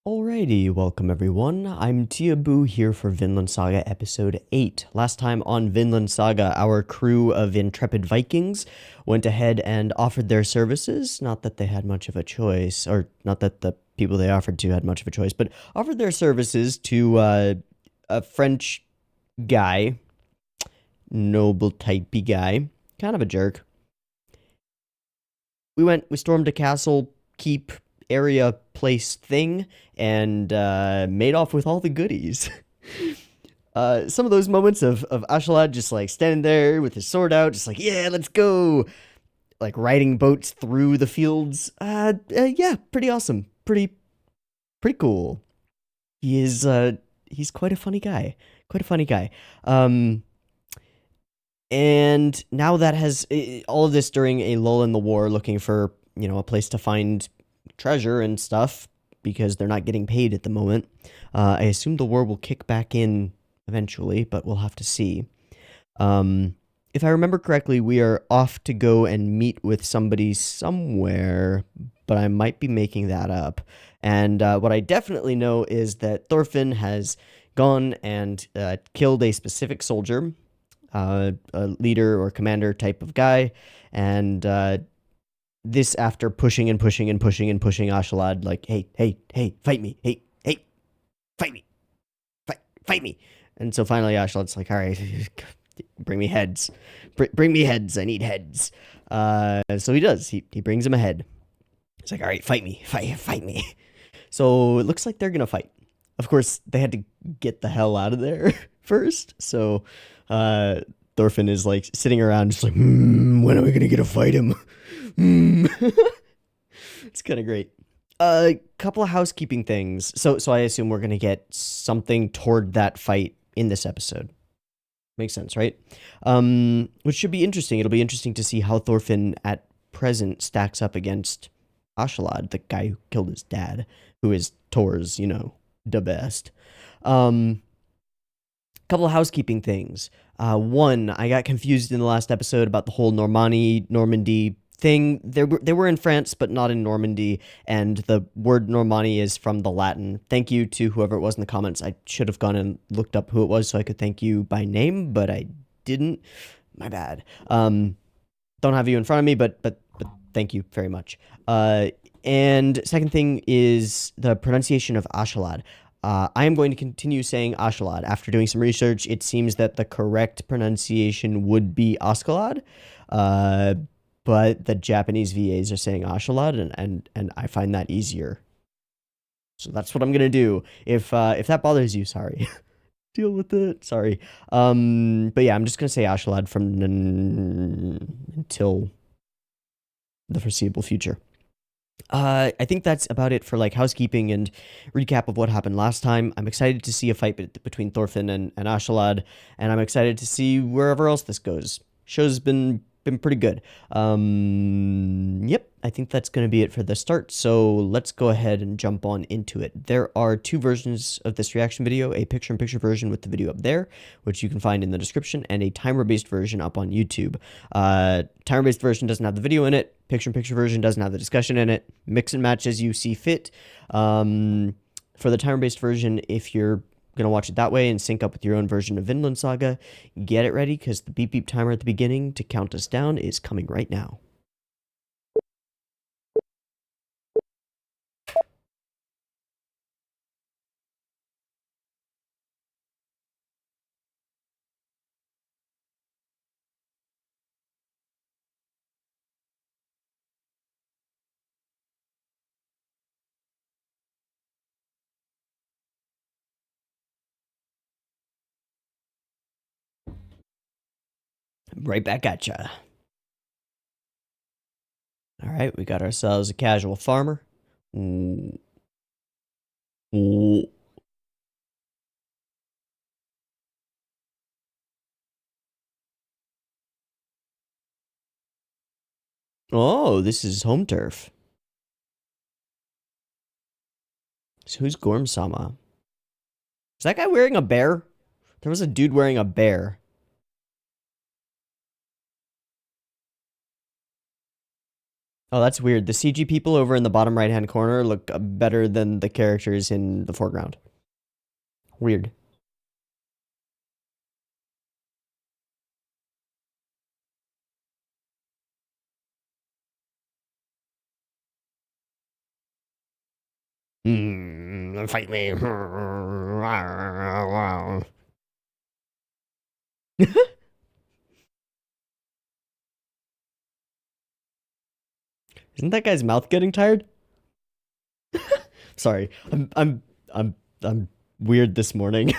Alrighty, welcome everyone. I'm Teeaboo here for Vinland Saga episode 8. Last time on Vinland Saga, our crew of intrepid Vikings went ahead and offered their services. Not that they had much of a choice, or not that the people they offered to had much of a choice, but offered their services to a French guy, noble typey guy, kind of a jerk. We stormed a castle, keep, area, place thing, and made off with all the goodies. Some of those moments of Ashalad just like standing there with his sword out, just like, yeah, let's go. Like riding boats through the fields. Yeah, pretty awesome. Pretty cool. He's quite a funny guy. Quite a funny guy. And now that has all of this during a lull in the war, looking for, a place to find treasure and stuff because they're not getting paid at the moment. I assume the war will kick back in eventually, but we'll have to see. If I remember correctly, we are off to go and meet with somebody somewhere, but I might be making that up. And what I definitely know is that Thorfinn has gone and killed a specific soldier, a leader or commander type of guy, and this after pushing and pushing and pushing and pushing Ashalad, like, hey, fight me, hey, fight me, fight me. And so finally Ashalad's like, all right, bring me heads, bring me heads, I need heads. So he does, he brings him a head. He's like, all right, fight me. So it looks like they're gonna fight. Of course, they had to get the hell out of there first, so Thorfinn is like sitting around just like, when are we gonna get to fight him? It's kind of great. A couple of housekeeping things. So I assume we're gonna get something toward that fight in this episode. Makes sense, right? Which should be interesting. It'll be interesting to see how Thorfinn at present stacks up against Ashalad, the guy who killed his dad, who is Thor's, the best. Couple of housekeeping things. One, I got confused in the last episode about the whole Normandy thing. They were in France, but not in Normandy, and the word Normandy is from the Latin. Thank you to whoever it was in the comments. I should have gone and looked up who it was so I could thank you by name, but I didn't. My bad. Don't have you in front of me, but thank you very much. And second thing is the pronunciation of Ashalad. I am going to continue saying Ashalad. After doing some research, it seems that the correct pronunciation would be Askalad, but the Japanese VAs are saying Ashalad, and I find that easier. So that's what I'm gonna do. If that bothers you, sorry. Deal with it. Sorry. But yeah, I'm just gonna say Ashalad from until the foreseeable future. I think that's about it for like housekeeping and recap of what happened last time. I'm excited to see a fight between Thorfinn and Ashalad, and I'm excited to see wherever else this goes. Show's been pretty good. Yep, I think that's going to be it for the start, so let's go ahead and jump on into it. There are two versions of this reaction video, a picture-in-picture version with the video up there, which you can find in the description, and a timer-based version up on YouTube. Timer-based version doesn't have the video in it, picture-in-picture version doesn't have the discussion in it. Mix and match as you see fit. For the timer-based version, if you're going to watch it that way and sync up with your own version of Vinland Saga, get it ready because the beep beep timer at the beginning to count us down is coming right now. Right back at ya. All right, we got ourselves a casual farmer. Ooh. Ooh. Oh, this is home turf. So who's Gorm-sama? Is that guy wearing a bear? There was a dude wearing a bear. Oh, that's weird. The CG people over in the bottom right-hand corner look better than the characters in the foreground. Weird. Fight me. Isn't that guy's mouth getting tired? Sorry. I'm weird this morning.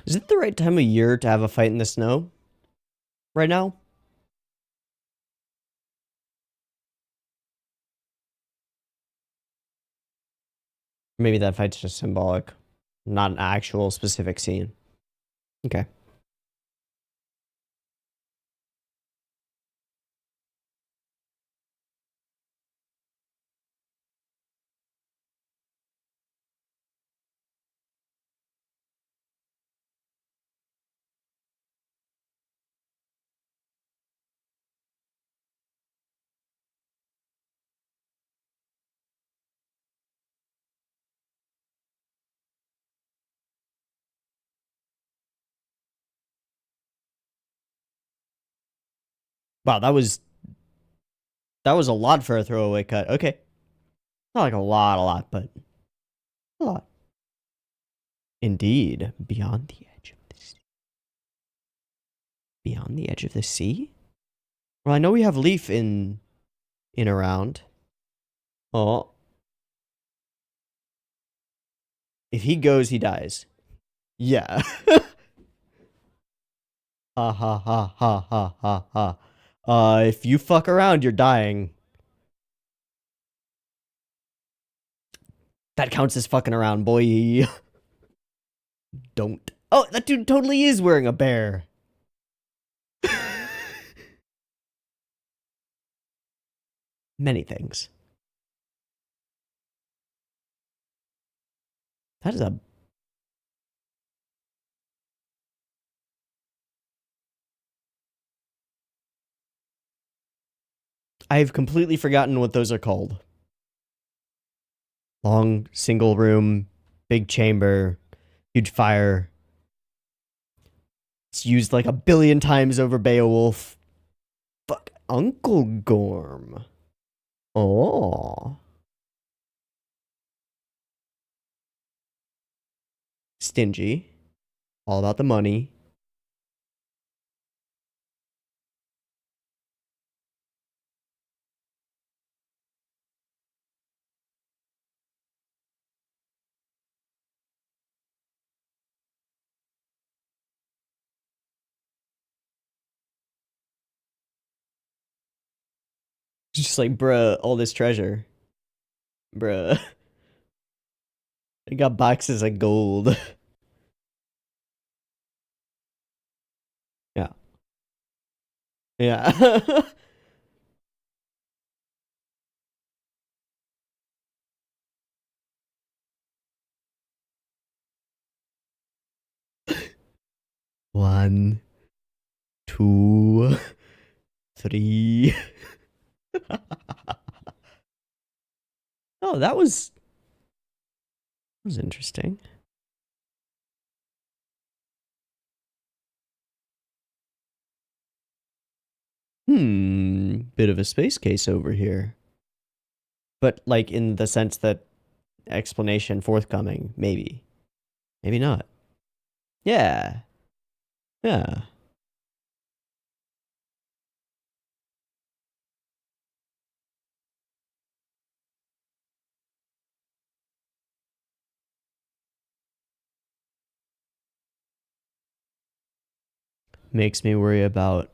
Is it the right time of year to have a fight in the snow? Right now? Maybe that fight's just symbolic, not an actual specific scene. Okay. Wow, that was a lot for a throwaway cut. Okay. Not like a lot, but a lot. Indeed. Beyond the edge of the sea. Beyond the edge of the sea? Well, I know we have Leaf in around. Oh. If he goes, he dies. Yeah. Ha ha ha ha ha ha ha. If you fuck around, you're dying. That counts as fucking around, boy. Don't. Oh, that dude totally is wearing a bear. Many things. That is a... I've completely forgotten what those are called. Long, single room, big chamber, huge fire. It's used like a billion times over Beowulf. Fuck. Uncle Gorm. Oh. Stingy. All about the money. Just like, bruh, all this treasure. Bruh. I got boxes of gold. Yeah. Yeah. One, two, three. Oh, that was interesting. Bit of a space case over here. But like in the sense that explanation forthcoming, maybe. Maybe not. Yeah. Yeah. makes me worry about.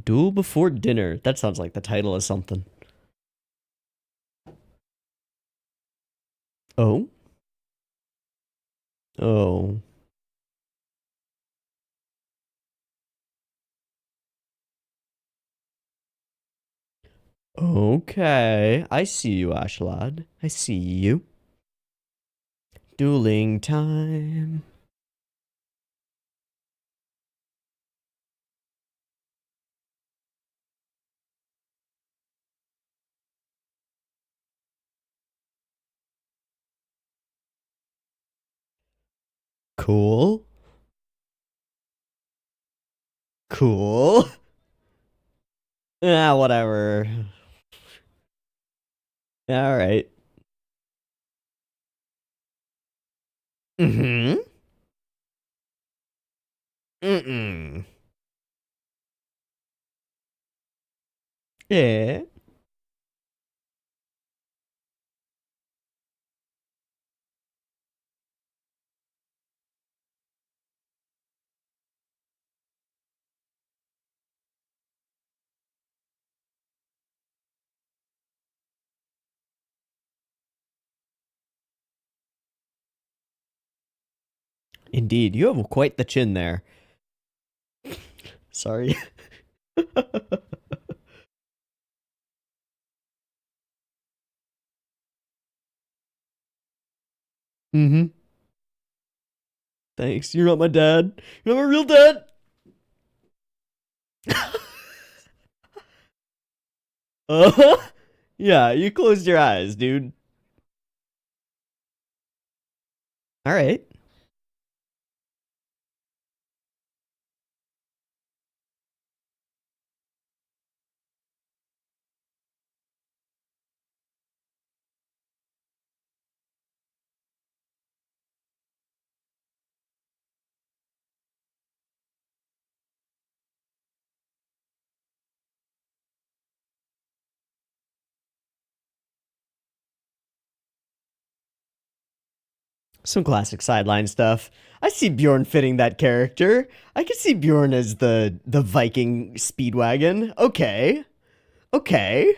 Duel before dinner. That sounds like the title of something. Oh? Oh. Okay. I see you, Ashlad. I see you. Dueling time. Cool. Cool. Whatever. All right. Mm-hmm. Mm-mm. Yeah. Indeed. You have quite the chin there. Sorry. Mm-hmm. Thanks. You're not my dad. You're not my real dad. Uh-huh. Yeah, you closed your eyes, dude. All right. Some classic sideline stuff. I see Bjorn fitting that character. I can see Bjorn as the Viking speedwagon. Okay. Okay.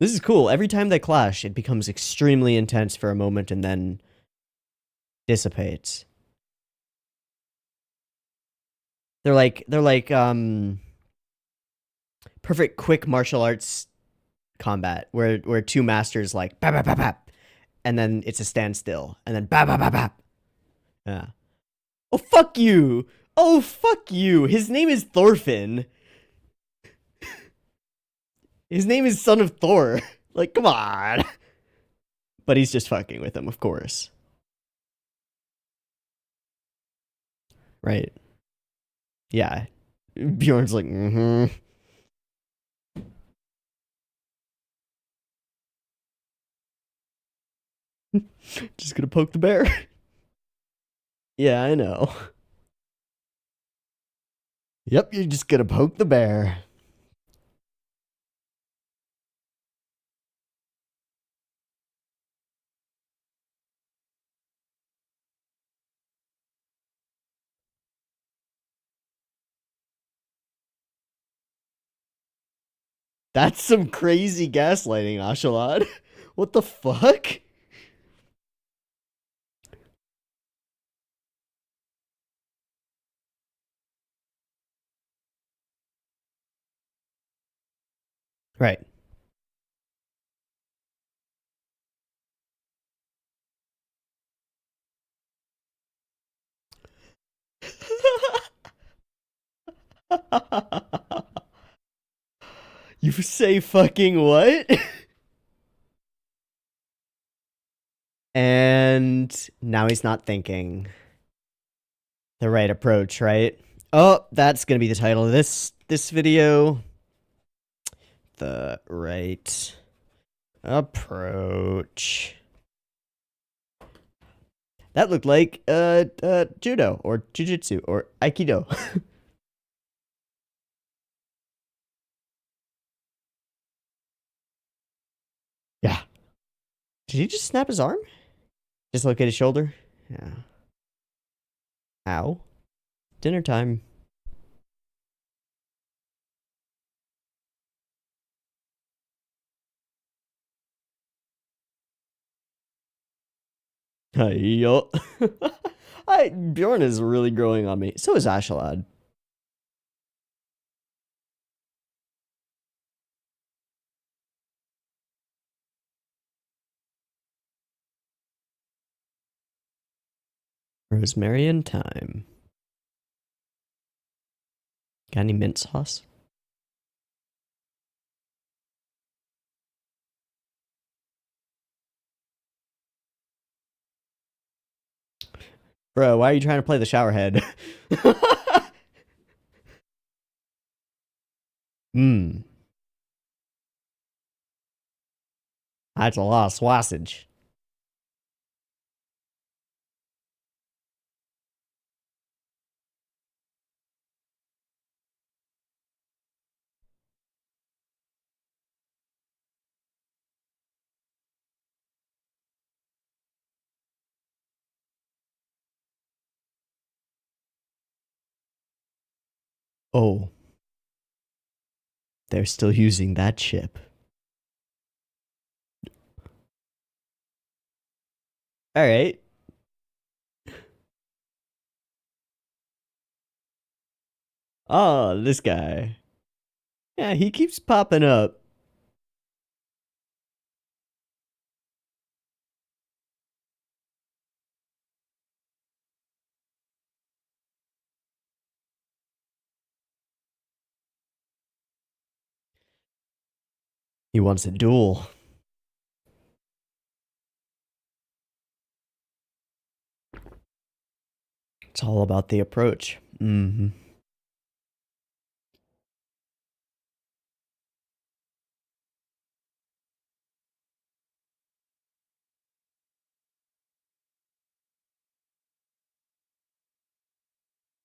This is cool. Every time they clash, it becomes extremely intense for a moment and then dissipates. They're like perfect quick martial arts combat where two masters like bap bap bap bap, and then it's a standstill and then bap bap bap bap. Yeah. Oh fuck you. Oh fuck you. His name is Thorfinn. His name is Son of Thor. Like, come on. But he's just fucking with him, of course. Right. Yeah. Bjorn's like, mm-hmm. Just gonna poke the bear. Yeah, I know. Yep, you're just gonna poke the bear. That's some crazy gaslighting, Ashalad. What the fuck? Right. You say fucking what? And now he's not thinking the right approach, right? Oh, that's gonna be the title of this video. The right approach. That looked like judo or jujitsu or aikido. Yeah. Did he just snap his arm? Dislocate his shoulder? Yeah. Ow. Dinner time. Yo. Bjorn is really growing on me. So is Ashalad. Rosemary and thyme. Got any mint sauce? Bro, why are you trying to play the shower head? Mmm. That's a lot of sausage. Oh, they're still using that chip. All right. Oh, this guy. Yeah, he keeps popping up. He wants a duel. It's all about the approach. Mm-hmm.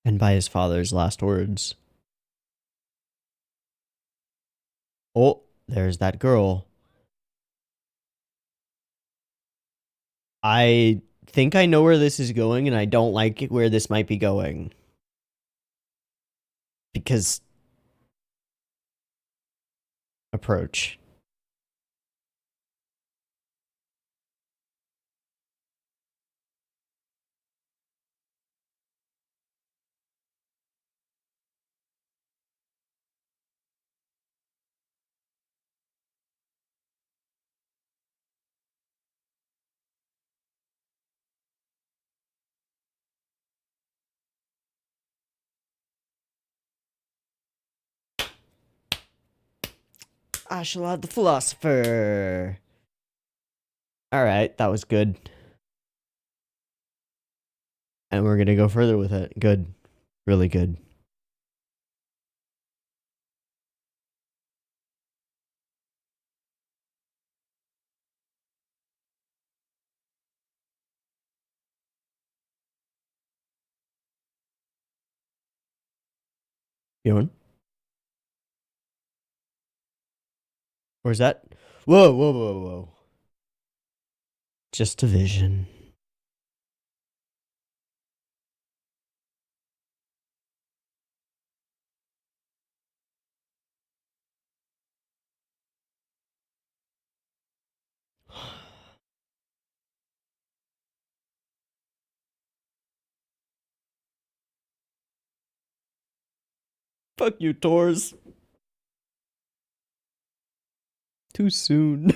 And by his father's last words. Oh, there's that girl. I think I know where this is going, and I don't like it where this might be going. Because approach. Ashalad the philosopher. All right, that was good. And we're gonna go further with it. Good. Really good. Bjorn? Where's that? Whoa, whoa, whoa, whoa. Just a vision. Fuck you, Tors. Too soon.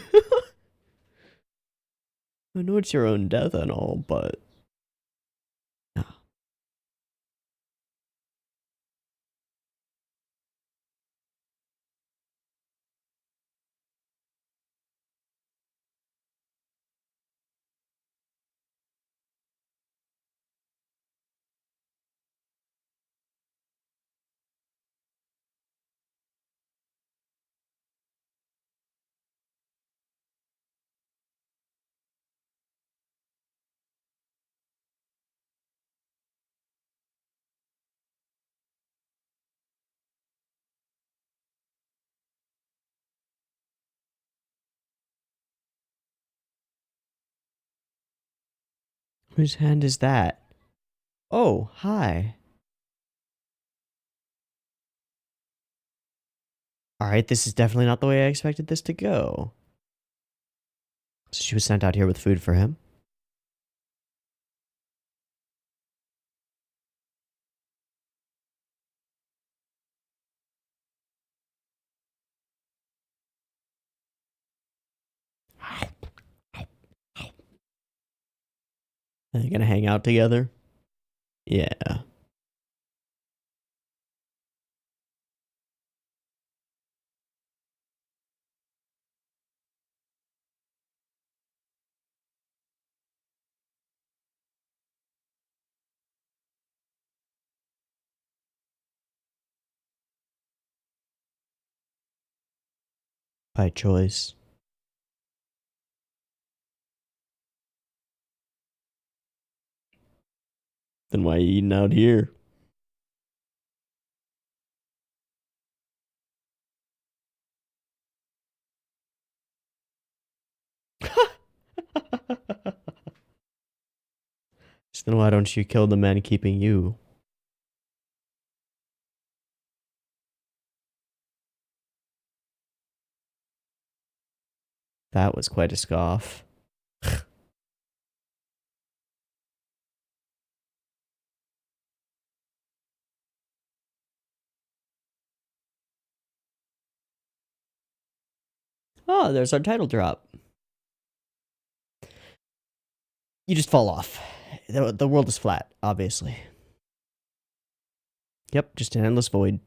I know it's your own death and all, but no. Whose hand is that? Oh, hi. Alright, this is definitely not the way I expected this to go. So she was sent out here with food for him. Are they gonna hang out together? Yeah. By choice. Then why are you eating out here? So then why don't you kill the man keeping you? That was quite a scoff. Oh, there's our title drop. You just fall off. The world is flat, obviously. Yep, just an endless void.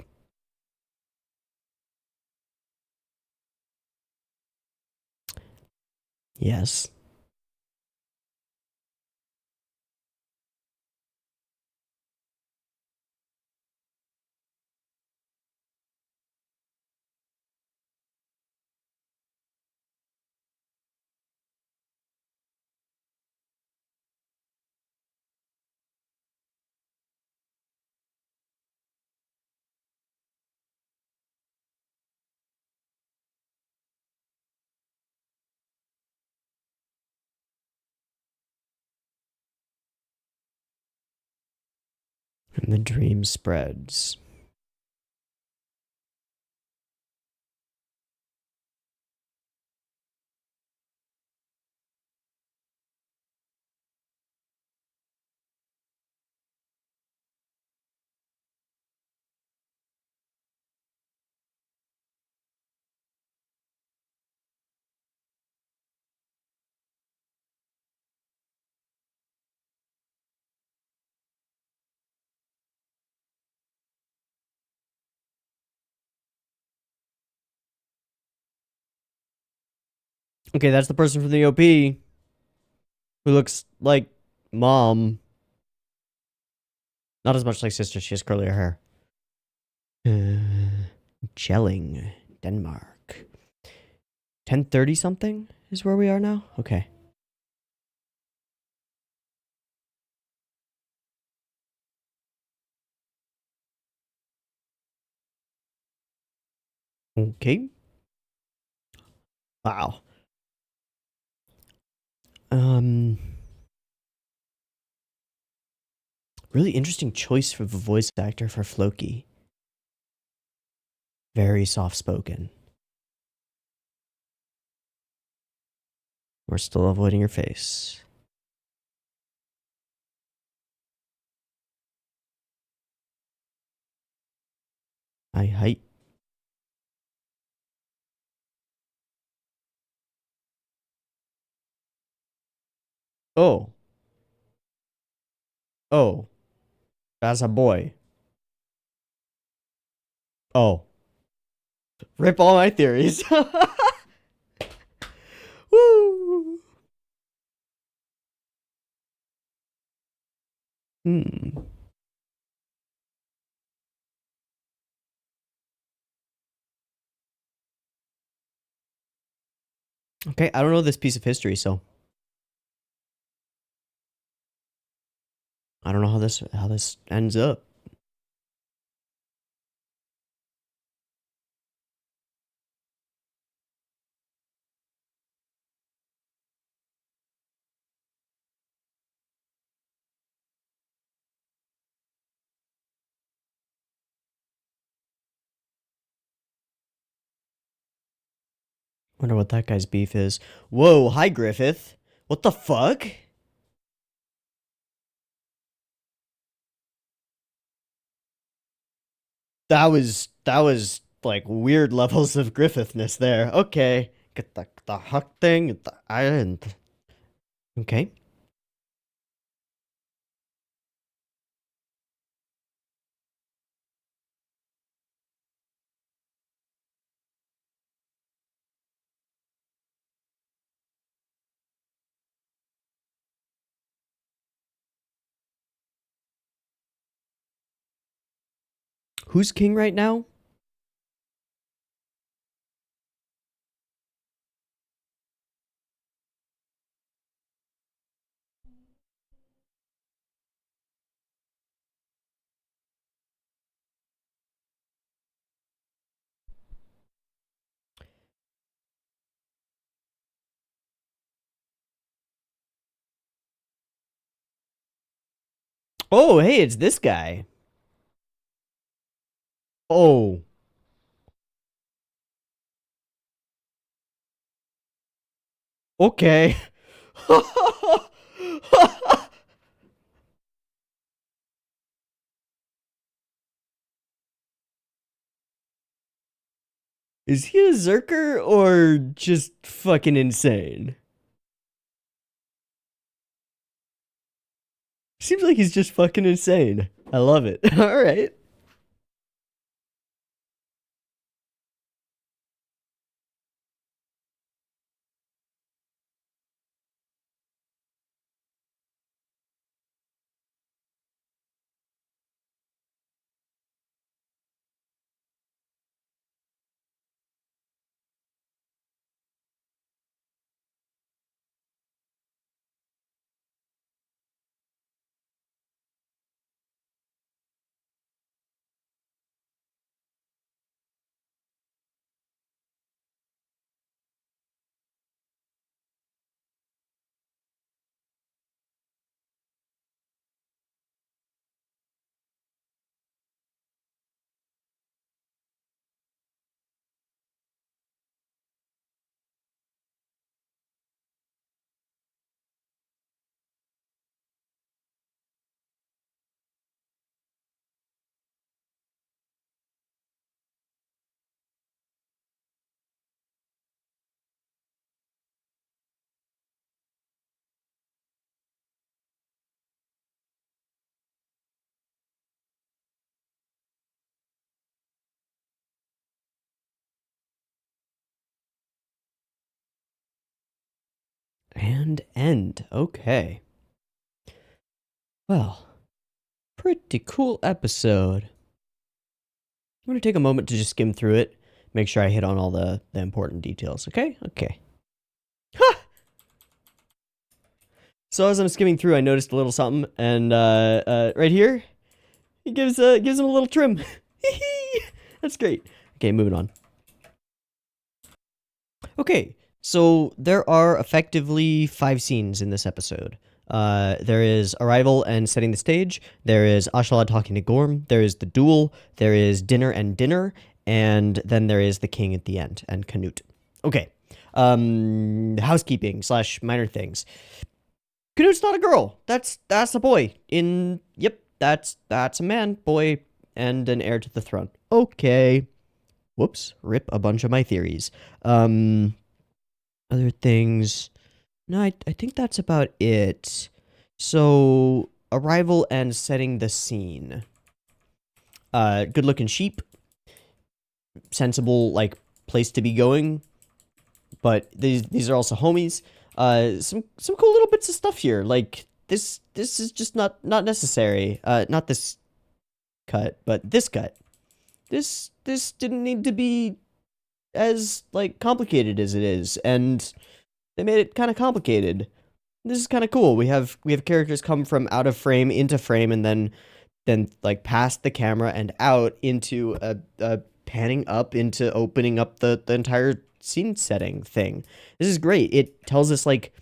Yes. And the dream spreads. Okay, that's the person from the OP who looks like mom. Not as much like sister, she has curlier hair. Jelling, Denmark. 10:30 something is where we are now? Okay. Okay. Wow. Really interesting choice for the voice actor for Floki. Very soft spoken. We're still avoiding your face. Hi. Oh. Oh. That's a boy. Oh. Rip all my theories. Woo. Hmm. Okay, I don't know this piece of history, so I don't know how this ends up. Wonder what that guy's beef is. Whoa, hi Griffith. What the fuck? That was like weird levels of Griffithness there. Okay. Get the huck thing, get the island. Okay. Who's king right now? Oh, hey, it's this guy. Oh. Okay. Is he a Zerker or just fucking insane? Seems like he's just fucking insane. I love it. All right. And end. Okay. Well, pretty cool episode. I'm going to take a moment to just skim through it, make sure I hit on all the important details, okay? Okay. Ha! So as I'm skimming through, I noticed a little something, and right here, it gives him a little trim. That's great. Okay, moving on. Okay, so there are effectively 5 scenes in this episode. There is arrival and setting the stage. There is Ashalad talking to Gorm. There is the duel. There is dinner and dinner. And then there is the king at the end and Canute. Okay. Housekeeping / minor things. Canute's not a girl. That's a boy. Yep, that's a man, boy, and an heir to the throne. Okay. Whoops. Rip a bunch of my theories. Other things. No, I think that's about it. So, arrival and setting the scene. Good looking sheep. Sensible, like, place to be going. But these are also homies. Some cool little bits of stuff here. Like, this is just not necessary. Not this cut, but this cut. This didn't need to be as, like, complicated as it is. And they made it kind of complicated. This is kind of cool. We have characters come from out of frame into frame, and then like past the camera and out into a panning up into opening up the entire scene setting thing. This is great. It tells us like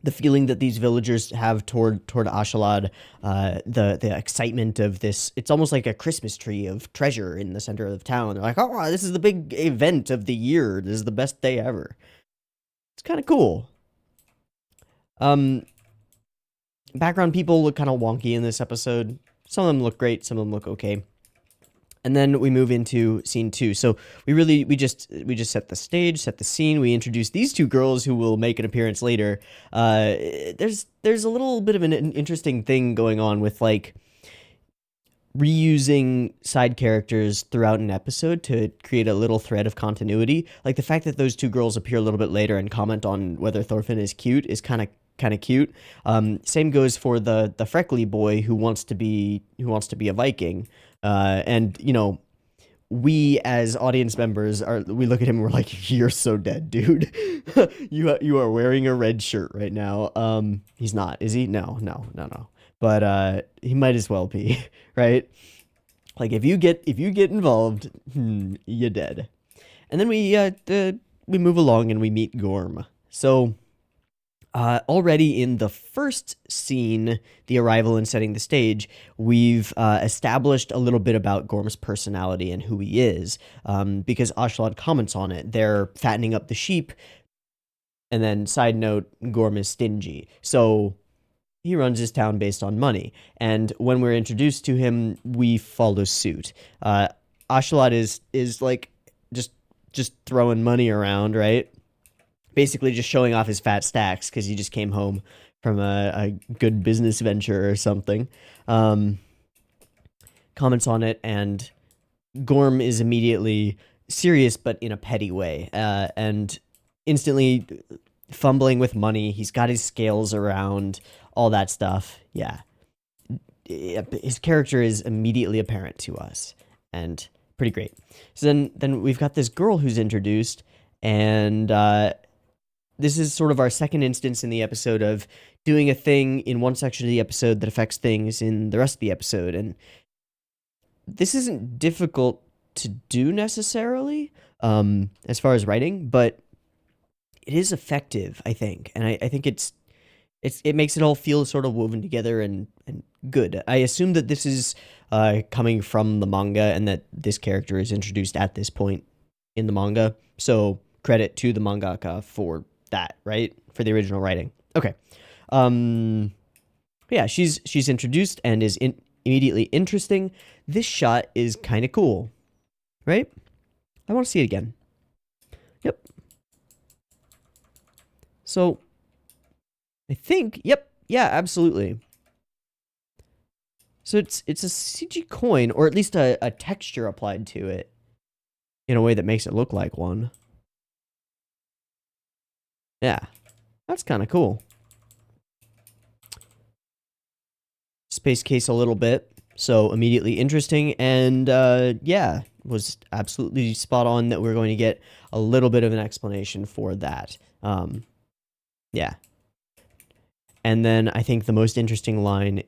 the feeling that these villagers have toward Ashalad, the excitement of this. It's almost like a Christmas tree of treasure in the center of the town. They're like, oh, this is the big event of the year. This is the best day ever. It's kind of cool. Background people look kind of wonky in this episode. Some of them look great. Some of them look okay. And then we move into scene 2. So we just set the stage, set the scene. We introduce these two girls who will make an appearance later. There's a little bit of an interesting thing going on with like reusing side characters throughout an episode to create a little thread of continuity. Like the fact that those two girls appear a little bit later and comment on whether Thorfinn is cute is kind of cute. Same goes for the freckly boy who wants to be a Viking. And you know, we as audience members we look at him and we're like, you're so dead, dude. you are wearing a red shirt right now. He's not, is he? No. But he might as well be, right? Like if you get involved, you're dead. And then we move along and we meet Gorm. So already in the first scene, the arrival and setting the stage, we've established a little bit about Gorm's personality and who he is, because Ashalad comments on it. They're fattening up the sheep, and then side note, Gorm is stingy. So he runs his town based on money, and when we're introduced to him, we follow suit. Ashalad is like just throwing money around, right? Basically just showing off his fat stacks because he just came home from a good business venture or something. Comments on it, and Gorm is immediately serious but in a petty way, and instantly fumbling with money. He's got his scales around, all that stuff. Yeah. His character is immediately apparent to us, and pretty great. So then we've got this girl who's introduced, and this is sort of our second instance in the episode of doing a thing in one section of the episode that affects things in the rest of the episode. And this isn't difficult to do necessarily, as far as writing, but it is effective, I think. And I think it makes it all feel sort of woven together and good. I assume that this is coming from the manga and that this character is introduced at this point in the manga. So credit to the mangaka for that, right? For the original writing. Okay. Yeah, she's introduced and is immediately interesting. This shot is kind of cool, right? I want to see it again. Yep. So I think, yep, yeah, absolutely. So it's a CG coin, or at least a texture applied to it in a way that makes it look like one. Yeah, that's kind of cool. Space case a little bit, so immediately interesting, and yeah, was absolutely spot on that we're going to get a little bit of an explanation for that. Yeah. And then I think the most interesting line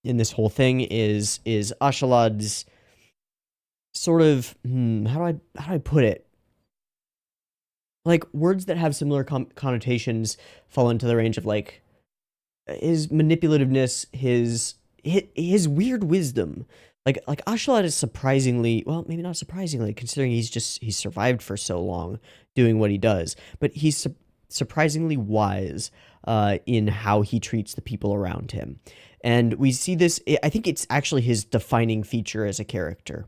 in this whole thing is Ashalad's sort of, how do I put it? Like, words that have similar connotations fall into the range of, like, his manipulativeness, his weird wisdom. Like Ashalad is surprisingly, well, maybe not surprisingly, considering he's survived for so long doing what he does, but he's surprisingly wise in how he treats the people around him. And we see this, I think it's actually his defining feature as a character.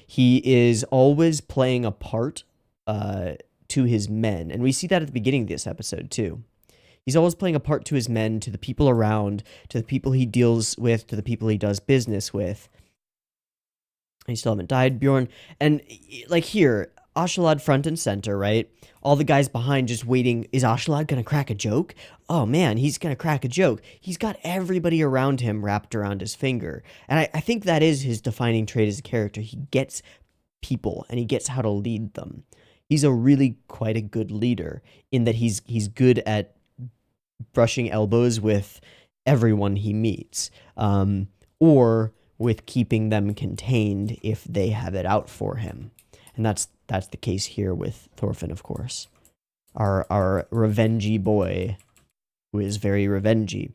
He is always playing a part to his men, and we see that at the beginning of this episode too. He's always playing a part to his men, to the people around, to the people he deals with, to the people he does business with. You still haven't died, Bjorn. And like here, Ashalad front and center, right? All the guys behind just waiting. Is Ashalad gonna crack a joke? Oh man, he's gonna crack a joke. He's got everybody around him wrapped around his finger. And I think that is his defining trait as a character. He gets people and he gets how to lead them. He's a really quite a good leader in that he's good at brushing elbows with everyone he meets, or with keeping them contained if they have it out for him. And that's the case here with Thorfinn, of course. Our revengey boy who is very revengey.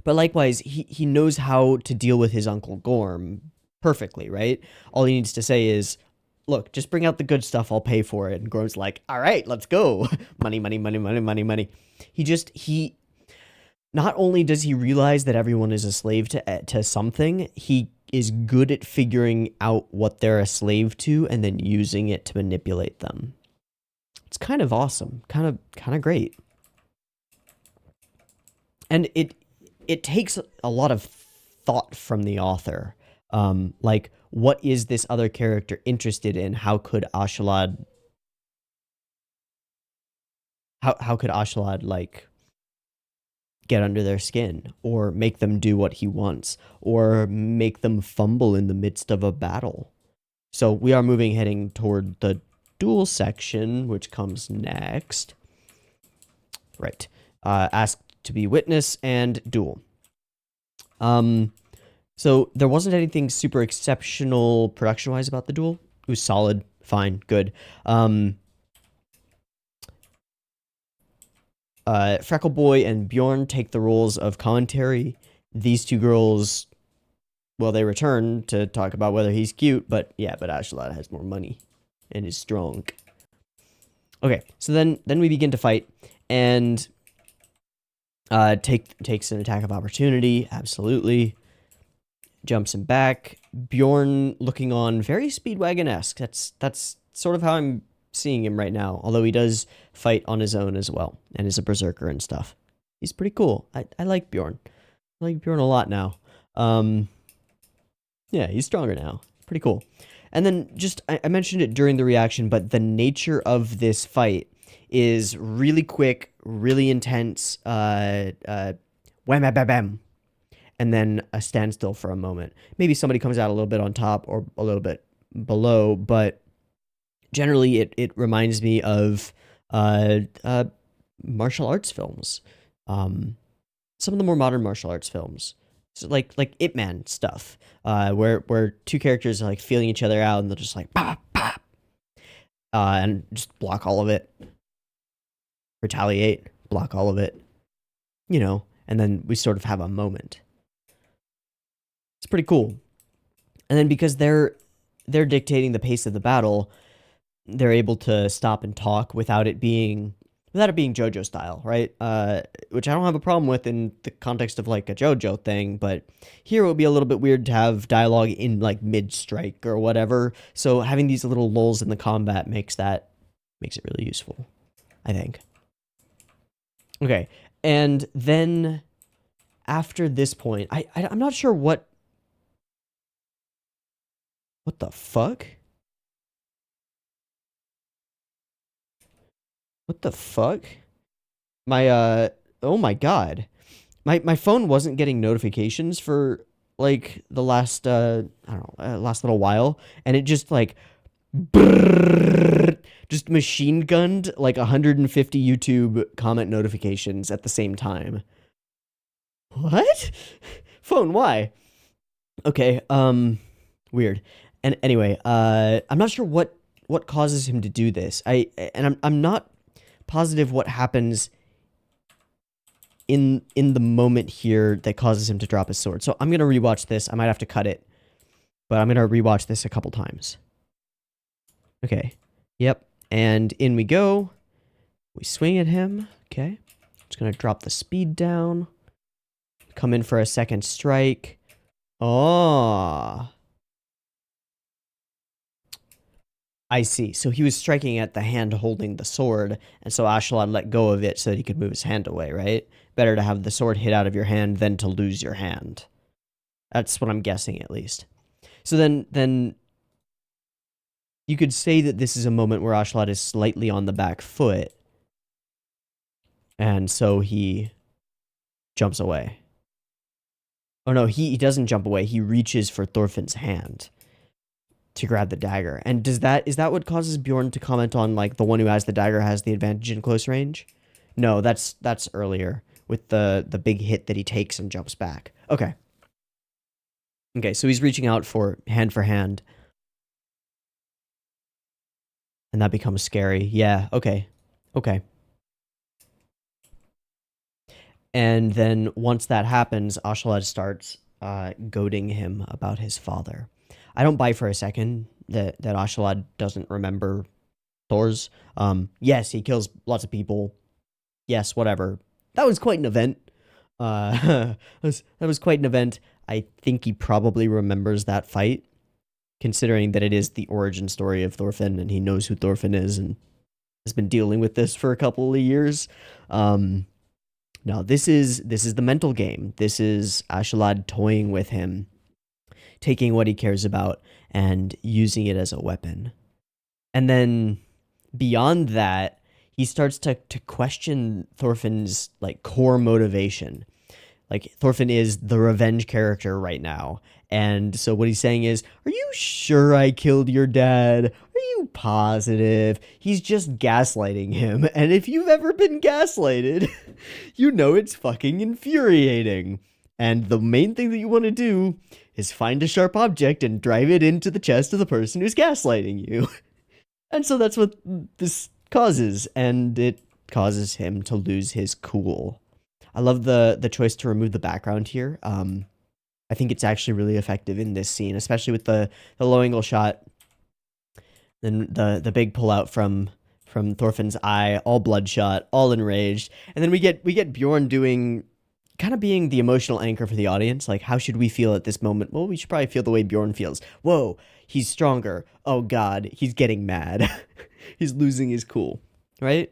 But likewise, he knows how to deal with his Uncle Gorm perfectly, right? All he needs to say is, look, just bring out the good stuff, I'll pay for it. And Gorm's like, all right, let's go. Money, money, money, money, money, money. He not only does he realize that everyone is a slave to something, he is good at figuring out what they're a slave to and then using it to manipulate them. It's kind of awesome, kind of great. And it takes a lot of thought from the author. Like, what is this other character interested in? How could Ashalad like get under their skin, or make them do what he wants, or make them fumble in the midst of a battle? So we are heading toward the duel section, which comes next. Right. Asked to be witness and duel. So there wasn't anything super exceptional production-wise about the duel. It was solid, fine, good. Freckle Boy and Bjorn take the roles of commentary. These two girls, well, they return to talk about whether he's cute, but Ashalad has more money and is strong. Okay, so then we begin to fight, and takes an attack of opportunity, absolutely. Jumps him back. Bjorn looking on very Speedwagon-esque. That's sort of how I'm seeing him right now, although he does fight on his own as well, and is a berserker and stuff. He's pretty cool. I like Bjorn. I like Bjorn a lot now. Yeah, he's stronger now. Pretty cool. And then just, I mentioned it during the reaction, but the nature of this fight is really quick, really intense, wham-a-bam-bam, and then a standstill for a moment. Maybe somebody comes out a little bit on top or a little bit below, but generally it reminds me of martial arts films. Some of the more modern martial arts films. So like Ip Man stuff, where two characters are like feeling each other out and they'll just like pop, pop, and just block all of it. Retaliate, block all of it, and then we sort of have a moment. It's pretty cool. And then because they're dictating the pace of the battle, they're able to stop and talk without it being JoJo style, right? Which I don't have a problem with in the context of like a JoJo thing, but here it would be a little bit weird to have dialogue in like mid-strike or whatever. So having these little lulls in the combat makes it really useful, I think. Okay, and then after this point, I'm not sure what the fuck? What the fuck? My, oh my god. My phone wasn't getting notifications for, like, the last, I don't know, last little while, and it just, like, brrrr, just machine gunned, like, 150 YouTube comment notifications at the same time. What? Phone, why? Okay, weird. And anyway, I'm not sure what causes him to do this. I'm not positive what happens in the moment here that causes him to drop his sword. So I'm gonna rewatch this. I might have to cut it, but I'm gonna rewatch this a couple times. Okay. Yep. And in we go. We swing at him. Okay. Just gonna drop the speed down. Come in for a second strike. Oh. I see. So he was striking at the hand holding the sword, and so Ashalad let go of it so that he could move his hand away, right? Better to have the sword hit out of your hand than to lose your hand. That's what I'm guessing, at least. So then you could say that this is a moment where Ashalad is slightly on the back foot, and so he jumps away. Oh no, he doesn't jump away. He reaches for Thorfinn's hand to grab the dagger. And is that what causes Bjorn to comment on, like, the one who has the dagger has the advantage in close range? No, that's earlier with the big hit that he takes and jumps back. Okay. Okay, so he's reaching out for hand. And that becomes scary. Yeah, okay. Okay. And then once that happens, Ashalad starts goading him about his father. I don't buy for a second that Ashalad doesn't remember Thor's. Yes, he kills lots of people. Yes, whatever. That was quite an event. That was quite an event. I think he probably remembers that fight, considering that it is the origin story of Thorfinn, and he knows who Thorfinn is and has been dealing with this for a couple of years. No, this is the mental game. This is Ashalad toying with him, taking what he cares about and using it as a weapon. And then beyond that, he starts to question Thorfinn's like core motivation. Like Thorfinn is the revenge character right now. And so what he's saying is, "Are you sure I killed your dad? Are you positive?" He's just gaslighting him. And if you've ever been gaslighted, you know it's fucking infuriating. And the main thing that you want to do is find a sharp object and drive it into the chest of the person who's gaslighting you. And so that's what this causes, and it causes him to lose his cool. I love the choice to remove the background here. I think it's actually really effective in this scene, especially with the low angle shot. Then the big pullout from Thorfinn's eye, all bloodshot, all enraged, and then we get Bjorn doing kind of being the emotional anchor for the audience. Like, how should we feel at this moment? Well, we should probably feel the way Bjorn feels. Whoa, he's stronger. Oh God, he's getting mad. He's losing his cool, right?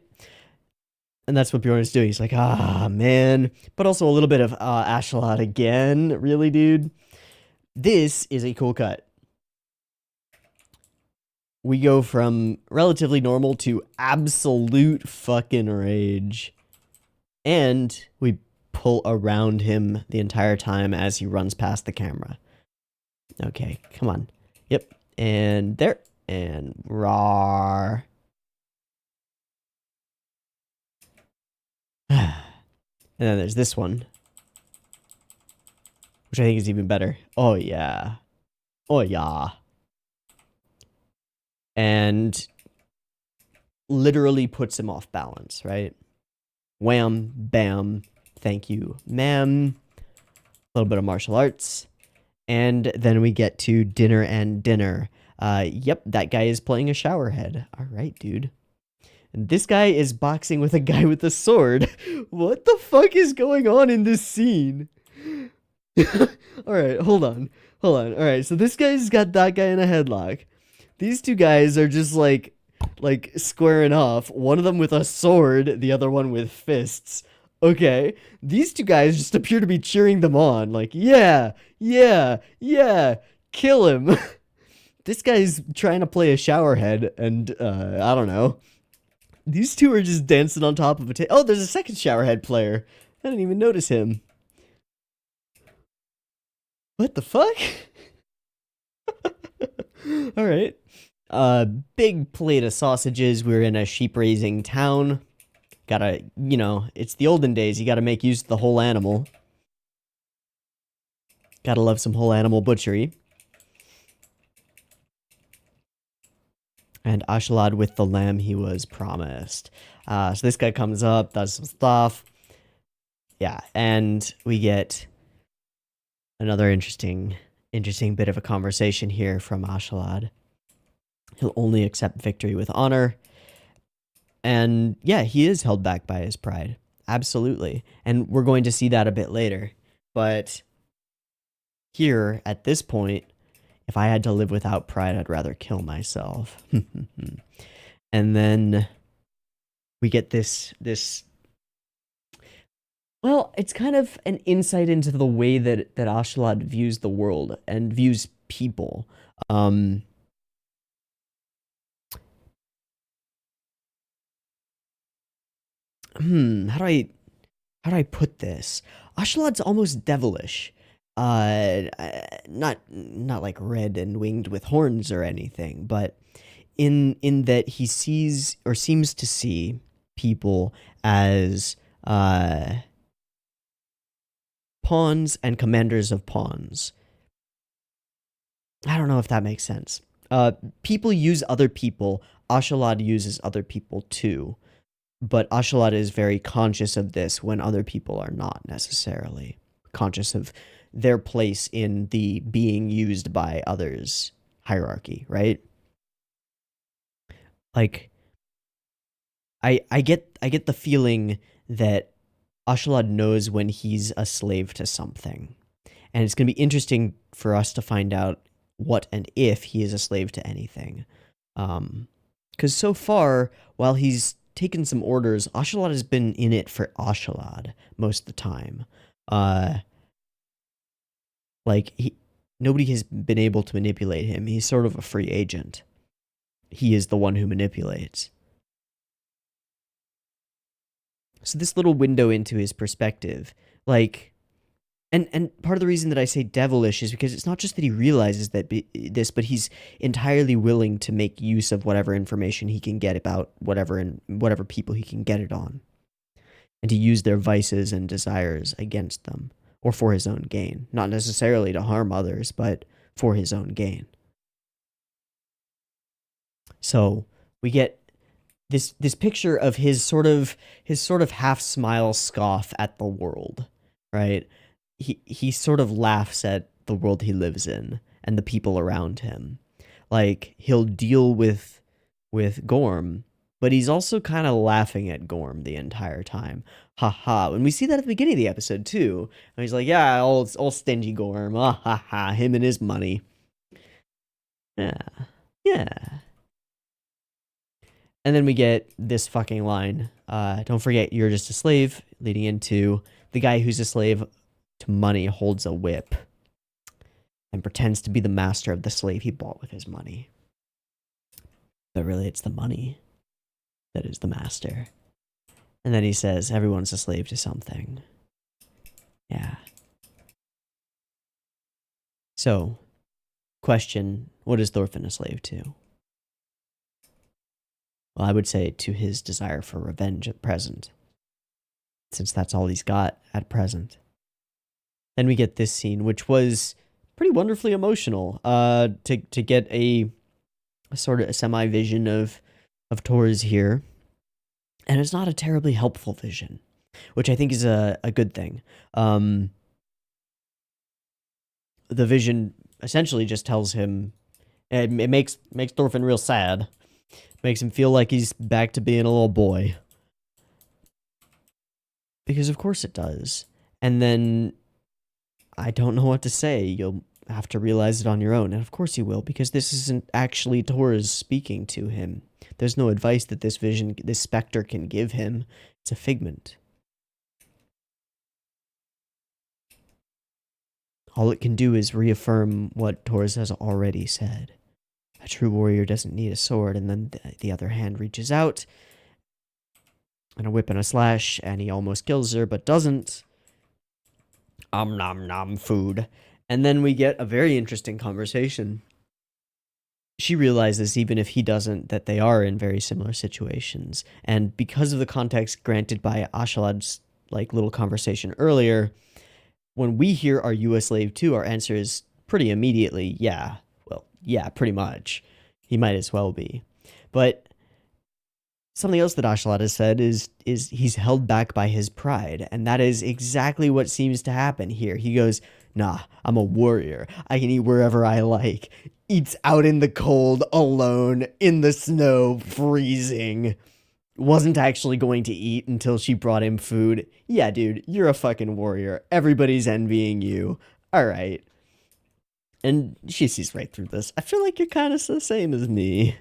And that's what Bjorn is doing. He's like, ah, man. But also a little bit of Ashalad again. Really, dude? This is a cool cut. We go from relatively normal to absolute fucking rage. And we pull around him the entire time as he runs past the camera. Okay, come on. Yep. And there. And roar. And then there's this one, which I think is even better. Oh yeah. Oh yeah. And literally puts him off balance, right? Wham, bam, thank you, ma'am. A little bit of martial arts. And then we get to dinner and dinner. Yep, that guy is playing a shower head. All right, dude. And this guy is boxing with a guy with a sword. What the fuck is going on in this scene? Alright, hold on. Alright, so this guy's got that guy in a headlock. These two guys are just like squaring off. One of them with a sword, the other one with fists. Okay, these two guys just appear to be cheering them on. Like, yeah, kill him. This guy's trying to play a shower head, and I don't know. These two are just dancing on top of a table. Oh, there's a second showerhead player. I didn't even notice him. What the fuck? Alright. Big plate of sausages. We're in a sheep raising town. Gotta, you know, it's the olden days. You gotta make use of the whole animal. Gotta love some whole animal butchery. And Ashalad with the lamb he was promised. So this guy comes up, does some stuff. Yeah, and we get another interesting bit of a conversation here from Ashalad. He'll only accept victory with honor. And yeah, he is held back by his pride. Absolutely. And we're going to see that a bit later. But here, at this point, if I had to live without pride, I'd rather kill myself. And then we get this, well, it's kind of an insight into the way that Ashalad views the world and views people. How do I put this? Ashalad's almost devilish. Not like red and winged with horns or anything, but in that he sees or seems to see people as pawns and commanders of pawns. I don't know if that makes sense. People use other people. Ashalad uses other people too. But Ashalad is very conscious of this when other people are not necessarily conscious of their place in the being used by others hierarchy, right? Like I get the feeling that Ashalad knows when he's a slave to something. And it's going to be interesting for us to find out what and if he is a slave to anything. Because so far, while he's taken some orders, Ashalad has been in it for Ashalad most of the time. Nobody has been able to manipulate him. He's sort of a free agent. He is the one who manipulates. So this little window into his perspective, like, and part of the reason that I say devilish is because it's not just that he realizes that this, but he's entirely willing to make use of whatever information he can get about whatever people he can get it on, and to use their vices and desires against them, or for his own gain, not necessarily to harm others, but for his own gain. So we get this picture of his sort of half smile scoff at the world, right? He sort of laughs at the world he lives in and the people around him. Like, he'll deal with Gorm, but he's also kind of laughing at Gorm the entire time. Ha ha. And we see that at the beginning of the episode too. And he's like, yeah, all stingy Gorm. Ah ha ha. Him and his money. Yeah. Yeah. And then we get this fucking line. Don't forget, you're just a slave, leading into the guy who's a slave to money holds a whip and pretends to be the master of the slave he bought with his money. But really, it's the money that is the master. And then he says, everyone's a slave to something. Yeah. So, question, what is Thorfinn a slave to? Well, I would say to his desire for revenge at present, since that's all he's got at present. Then we get this scene, which was pretty wonderfully emotional, to get a sort of a semi-vision of Tor's here. And it's not a terribly helpful vision, which I think is a good thing. The vision essentially just tells him, it makes Thorfinn real sad. Makes him feel like he's back to being a little boy. Because of course it does. And then I don't know what to say. You'll have to realize it on your own. And of course you will, because this isn't actually Tor's speaking to him. There's no advice that this specter can give him. It's a figment. All it can do is reaffirm what Tor's has already said. A true warrior doesn't need a sword, and then the other hand reaches out, and a whip and a slash, and he almost kills her, but doesn't. Nom nom food. And then we get a very interesting conversation. She realizes, even if he doesn't, that they are in very similar situations. And because of the context granted by Ashalad's little conversation earlier, when we hear, are you a slave too? Our answer is pretty immediately, yeah. Well, yeah, pretty much. He might as well be. But something else that Ashalad has said is he's held back by his pride, and that is exactly what seems to happen here. He goes, nah, I'm a warrior. I can eat wherever I like. Eats out in the cold, alone, in the snow, freezing. Wasn't actually going to eat until she brought him food. Yeah, dude, you're a fucking warrior. Everybody's envying you. All right. And she sees right through this. I feel like you're kind of the same as me.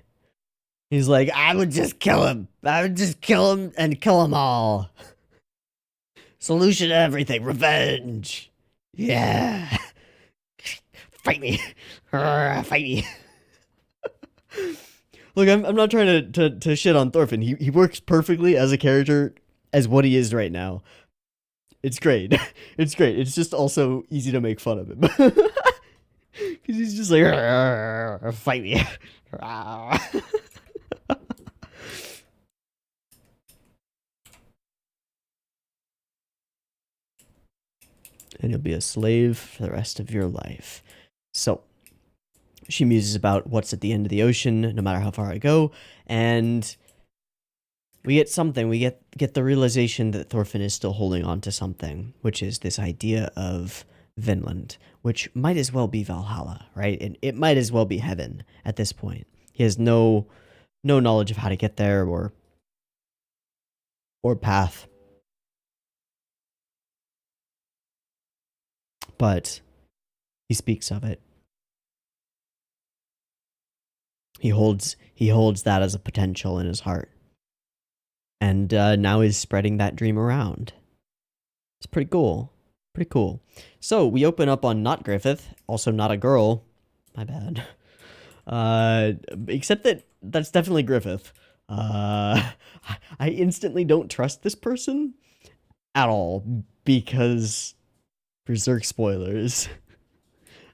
He's like, I would just kill him. I would just kill him and kill them all. Solution to everything. Revenge. Yeah. Fight me. Fight me. Look, I'm not trying to shit on Thorfinn. He works perfectly as a character as what he is right now. It's great. It's great. It's just also easy to make fun of him. Because he's just like, fight me. And you'll be a slave for the rest of your life. So, she muses about what's at the end of the ocean, no matter how far I go, and We get something. We get the realization that Thorfinn is still holding on to something, which is this idea of Vinland, which might as well be Valhalla, right? It might as well be heaven at this point. He has no knowledge of how to get there or path. But he speaks of it. He holds that as a potential in his heart. And now is spreading that dream around. It's pretty cool. Pretty cool. So we open up on not Griffith, also not a girl. My bad. Except that's definitely Griffith. I instantly don't trust this person at all because Berserk spoilers.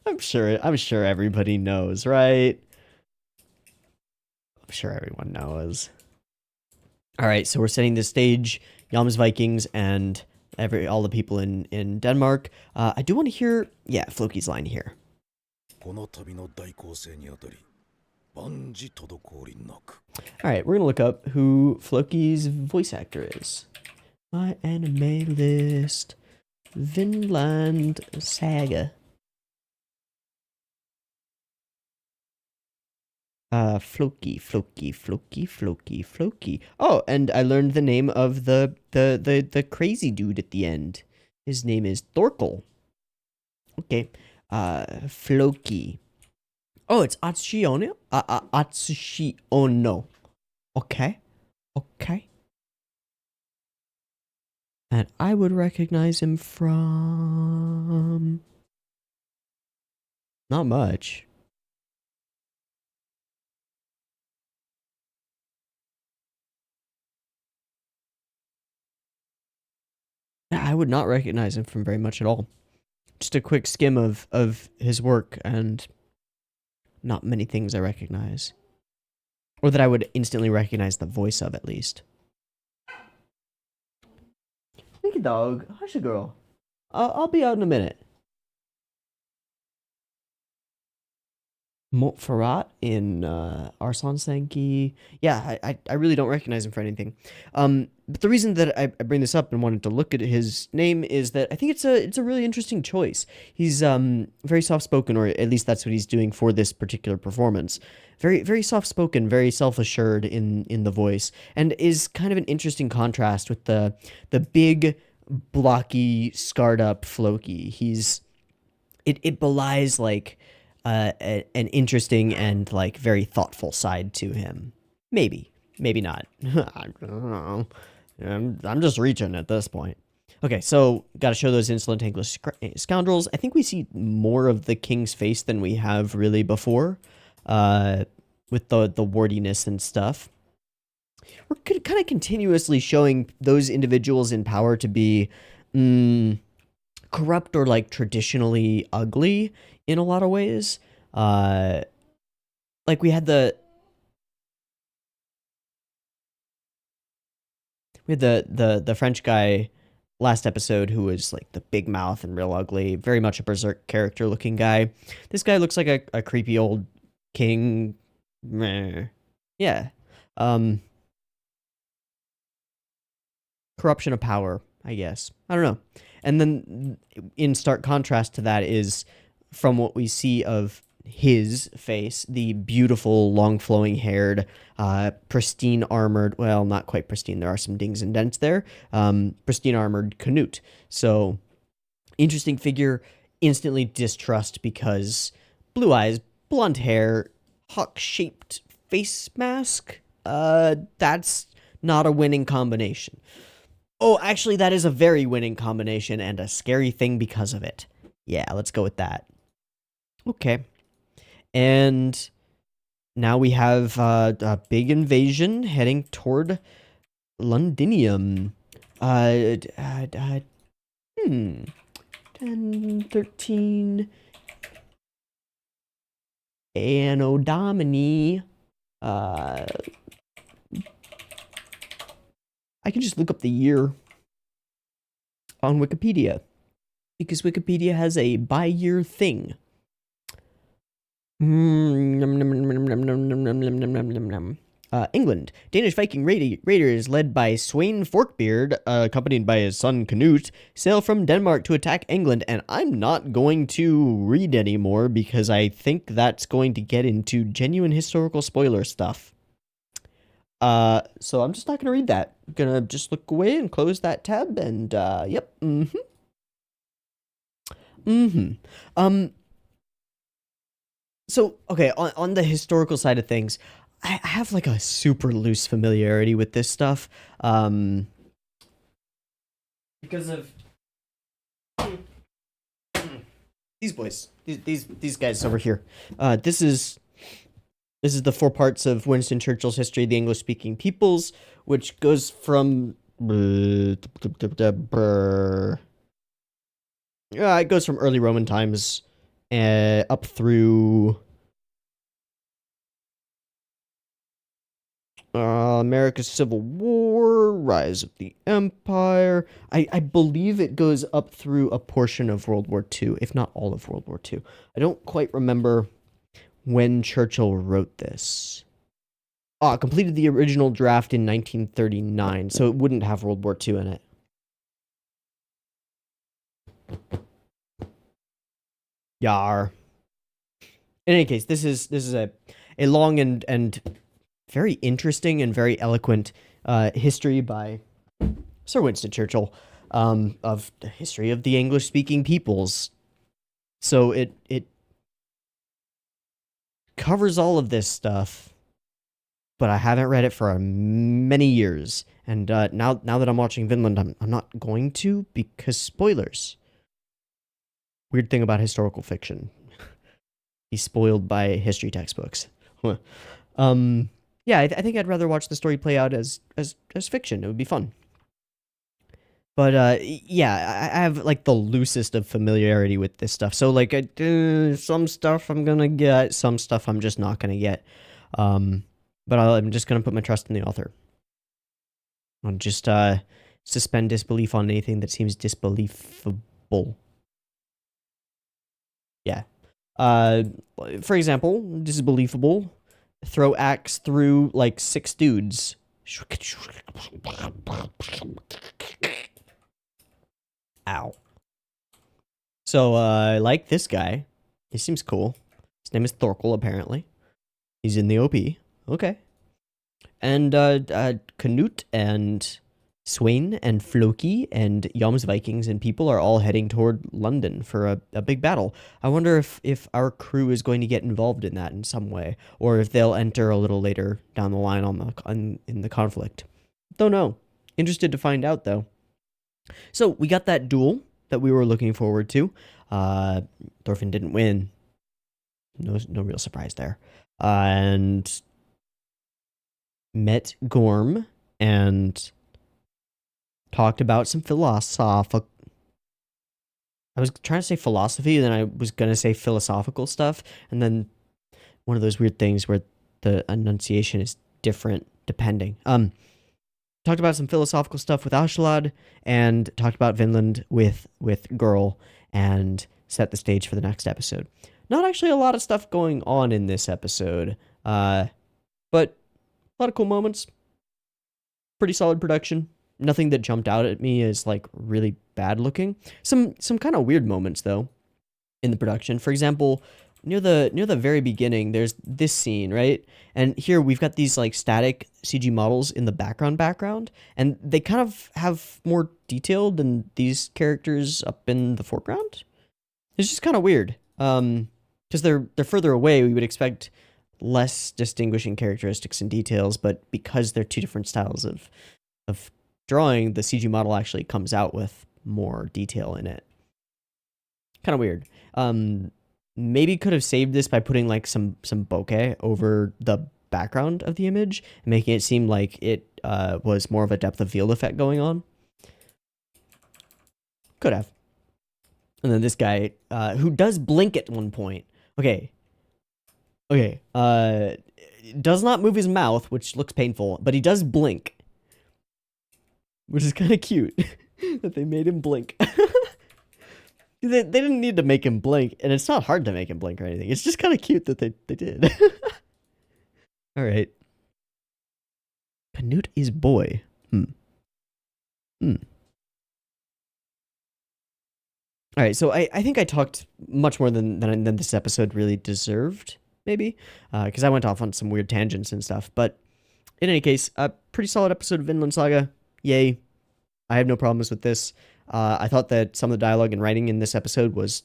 I'm sure everybody knows, right? I'm sure everyone knows. All right, so we're setting the stage. Yam's Vikings and all the people in Denmark. I do want to hear, Floki's line here. All right, we're gonna look up who Floki's voice actor is. My anime list, Vinland Saga. Floki. Oh, and I learned the name of the crazy dude at the end. His name is Thorkel. Okay. Floki. Oh, it's Atsushi Ono? Atsushi Ono. Okay. And I would recognize him from... not much. I would not recognize him from very much at all. Just a quick skim of his work, and not many things I recognize. Or that I would instantly recognize the voice of, at least. Thank you, dog. Hush a girl. I'll be out in a minute. Montferrat in Arslan Senki. Yeah, I really don't recognize him for anything. But the reason that I bring this up and wanted to look at his name is that I think it's a really interesting choice. He's very soft-spoken, or at least that's what he's doing for this particular performance. Very, very soft-spoken, very self-assured in the voice, and is kind of an interesting contrast with the big, blocky, scarred-up Floki. It belies, like... an interesting and like very thoughtful side to him. Maybe not. I don't know. I'm just reaching at this point. Okay, so got to show those insolent, tankless scoundrels. I think we see more of the king's face than we have really before, with the wardiness and stuff. We're kind of continuously showing those individuals in power to be corrupt or like traditionally ugly in a lot of ways. Like we had the French guy last episode who was like the big mouth and real ugly, very much a berserk character looking guy. This guy looks like a creepy old king. Meh. Yeah. Corruption of power, I guess. I don't know. And then in stark contrast to that is, from what we see of his face, the beautiful, long flowing haired, pristine armored, well, not quite pristine, there are some dings and dents there, pristine armored Canute. So, interesting figure, instantly distrust because blue eyes, blonde hair, hawk-shaped face mask, that's not a winning combination. Oh, actually, that is a very winning combination and a scary thing because of it. Yeah, let's go with that. Okay. And now we have a big invasion heading toward Londinium. 10, 13... Anno Domini. I can just look up the year on Wikipedia, because Wikipedia has a by-year thing. England. Danish Viking raiders led by Sweyn Forkbeard, accompanied by his son Canute, sail from Denmark to attack England. And I'm not going to read anymore because I think that's going to get into genuine historical spoiler stuff. So I'm just not going to read that. I'm going to just look away and close that tab. And, yep. So, okay, on the historical side of things, I have like a super loose familiarity with this stuff. Because of these boys, these guys over here. This is the 4 parts of Winston Churchill's History of the English-Speaking Peoples, which goes from it goes from early Roman times up through America's Civil War, rise of the Empire. I believe it goes up through a portion of World War II, if not all of World War II. I don't quite remember when Churchill wrote this. Completed the original draft in 1939, so it wouldn't have World War II in it. Yar. In any case, this is a long and very interesting and very eloquent history by Sir Winston Churchill of the history of the English-speaking peoples. So it covers all of this stuff, but I haven't read it for many years. And now that I'm watching Vinland, I'm not going to because spoilers. Weird thing about historical fiction. He's spoiled by history textbooks. Yeah, I think I'd rather watch the story play out as fiction. It would be fun. But yeah, I have like the loosest of familiarity with this stuff. So like, some stuff I'm gonna get, some stuff I'm just not gonna get. But I'm just gonna put my trust in the author. I'll just suspend disbelief on anything that seems disbelievable. Yeah. For example, disbelievable. Throw axe through like 6 dudes. Ow. So, I like this guy. He seems cool. His name is Thorkel, apparently. He's in the OP. Okay. And, Canute and Sweyn and Floki and Yom's Vikings and people are all heading toward London for a big battle. I wonder if our crew is going to get involved in that in some way, or if they'll enter a little later down the line in the conflict. Don't know. Interested to find out, though. So, we got that duel that we were looking forward to. Thorfinn didn't win. No real surprise there. And met Gorm and talked about some I was trying to say philosophy, and then I was going to say philosophical stuff, and then one of those weird things where the enunciation is different depending. Talked about some philosophical stuff with Ashlad, and talked about Vinland with Girl, and set the stage for the next episode. Not actually a lot of stuff going on in this episode, but a lot of cool moments. Pretty solid production. Nothing that jumped out at me as like really bad looking. Some kind of weird moments though in the production. For example, near the very beginning, there's this scene, right? And here we've got these like static CG models in the background, and they kind of have more detail than these characters up in the foreground. It's just kind of weird. Because they're further away, we would expect less distinguishing characteristics and details, but because they're 2 different styles of drawing, the CG model actually comes out with more detail in it. Kind of weird. Maybe could have saved this by putting like some bokeh over the background of the image, and making it seem like it was more of a depth of field effect going on. Could have. And then this guy, who does blink at one point. Okay. Does not move his mouth, which looks painful, but he does blink. Which is kind of cute that they made him blink. They didn't need to make him blink, and it's not hard to make him blink or anything. It's just kind of cute that they did. All right. Canute is boy. All right, so I think I talked much more than this episode really deserved, maybe, because I went off on some weird tangents and stuff. But in any case, a pretty solid episode of Vinland Saga. Yay. I have no problems with this. I thought that some of the dialogue and writing in this episode was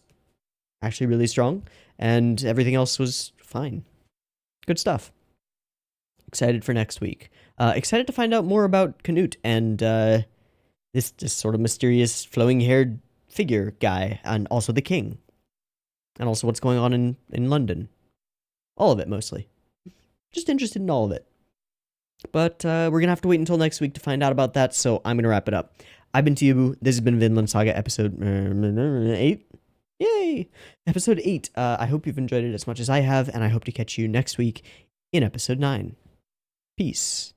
actually really strong, and everything else was fine. Good stuff. Excited for next week. Excited to find out more about Canute and this sort of mysterious flowing-haired figure guy, and also the king, and also what's going on in London. All of it, mostly. Just interested in all of it. But we're going to have to wait until next week to find out about that, so I'm going to wrap it up. I've been Teeaboo. This has been Vinland Saga episode 8. Yay! Episode 8. I hope you've enjoyed it as much as I have, and I hope to catch you next week in episode 9. Peace.